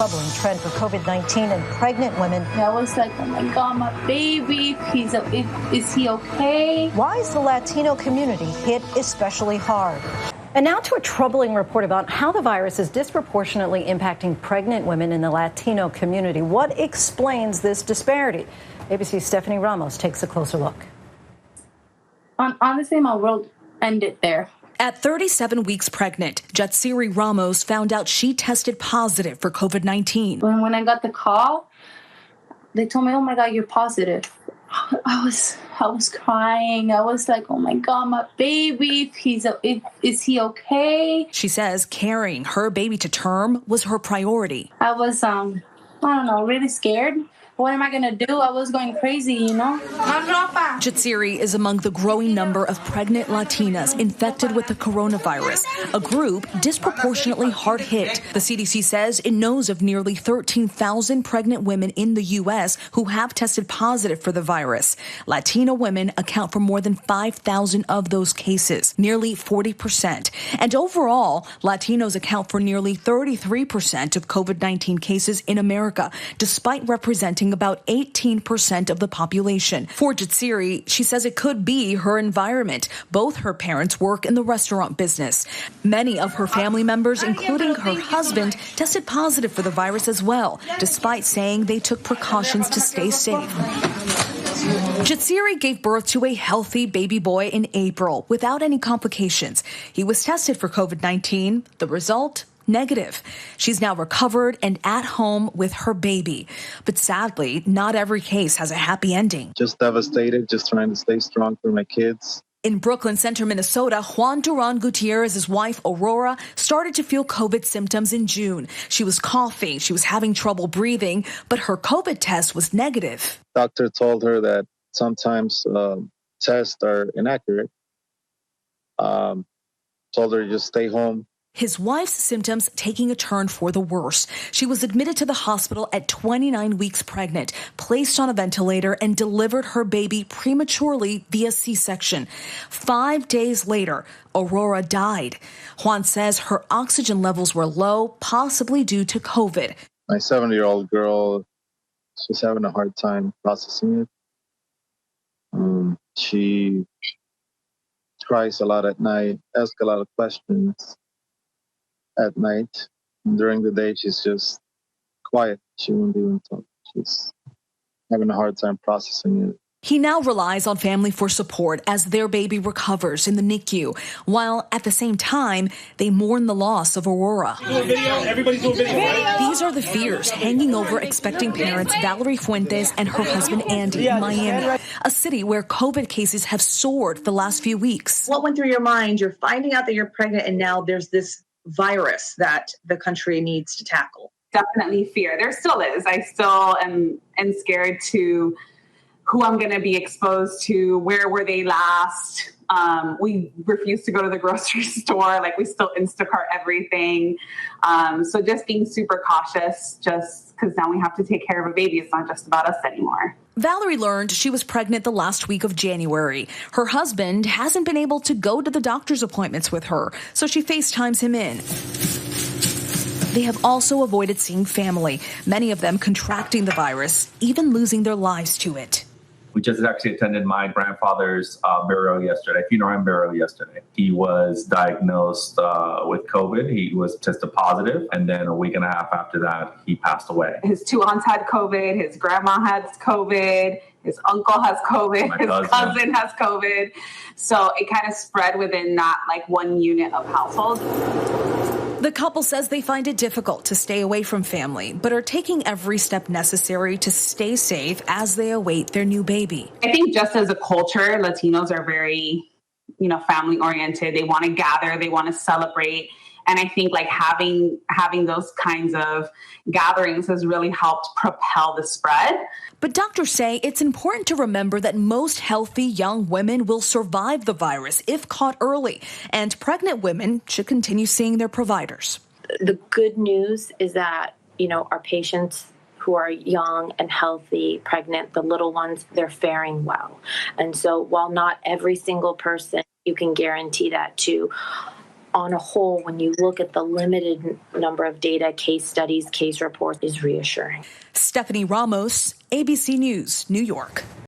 Troubling trend for COVID-19 and pregnant women. I was like, oh my God, my baby, is he okay? Why is the Latino community hit especially hard? And now to a troubling report about how the virus is disproportionately impacting pregnant women in the Latino community. What explains this disparity? ABC's Stephanie Ramos takes a closer look. Honestly, my world ended there. At 37 weeks pregnant, Jatsiri Ramos found out she tested positive for COVID-19. When I got the call, they told me, oh my God, you're positive. I was crying. I was like, oh my God, my baby, is he okay? She says carrying her baby to term was her priority. I was, I don't know, really scared. What am I going to do? I was going crazy, you know? Jatsiri is among the growing number of pregnant Latinas infected with the coronavirus, a group disproportionately hard hit. The CDC says it knows of nearly 13,000 pregnant women in the U.S. who have tested positive for the virus. Latino women account for more than 5,000 of those cases, nearly 40%. And overall, Latinos account for nearly 33% of COVID-19 cases in America, despite representing about 18% of the population. For Jatsiri, she says it could be her environment. Both her parents work in the restaurant business. Many of her family members, including her husband, tested positive for the virus as well, despite saying they took precautions to stay safe. Jatsiri gave birth to a healthy baby boy in April without any complications. He was tested for COVID-19. The result? Negative. She's now recovered and at home with her baby. But sadly, not every case has a happy ending. Just devastated, just trying to stay strong for my kids. In Brooklyn Center, Minnesota, Juan Duran Gutierrez's wife, Aurora, started to feel COVID symptoms in June. She was coughing, she was having trouble breathing, but her COVID test was negative. Doctor told her that sometimes tests are inaccurate. Told her to just stay home. His wife's symptoms taking a turn for the worse. She was admitted to the hospital at 29 weeks pregnant, placed on a ventilator, and delivered her baby prematurely via C-section. 5 days later, Aurora died. Juan says her oxygen levels were low, possibly due to COVID. My 7-year-old girl, she's having a hard time processing it. She cries a lot at night, asks a lot of questions at night. And during the day, she's just quiet. She won't even talk. She's having a hard time processing it. He now relies on family for support as their baby recovers in the NICU, while at the same time, they mourn the loss of Aurora. Everybody's doing video, right? These are the fears hanging over expecting parents Valerie Fuentes and her husband Andy in Miami, a city where COVID cases have soared the last few weeks. What went through your mind? You're finding out that you're pregnant, and now there's this virus that the country needs to tackle. Definitely fear. There still is. I still am scared to who I'm going to be exposed to, where were they last. We refuse to go to the grocery store. Like, we still Instacart everything. So just being super cautious, just because now we have to take care of a baby. It's not just about us anymore. Valerie learned she was pregnant the last week of January. Her husband hasn't been able to go to the doctor's appointments with her, so she FaceTimes him in. They have also avoided seeing family, many of them contracting the virus, even losing their lives to it. We just actually attended my grandfather's funeral burial yesterday. He was diagnosed with COVID. He was tested positive, and then a week and a half after that, he passed away. His 2 aunts had COVID. His grandma has COVID. His uncle has COVID. His cousin has COVID. So it kind of spread within that one unit of household. The couple says they find it difficult to stay away from family, but are taking every step necessary to stay safe as they await their new baby. I think just as a culture, Latinos are very, family oriented. They want to gather, they want to celebrate. And I think having those kinds of gatherings has really helped propel the spread. But doctors say it's important to remember that most healthy young women will survive the virus if caught early, and pregnant women should continue seeing their providers. The good news is that, our patients who are young and healthy, pregnant, the little ones, they're faring well. And so while not every single person you can guarantee that to, on a whole, when you look at the limited number of data, case studies, case reports, is reassuring. Stephanie Ramos, ABC News, New York.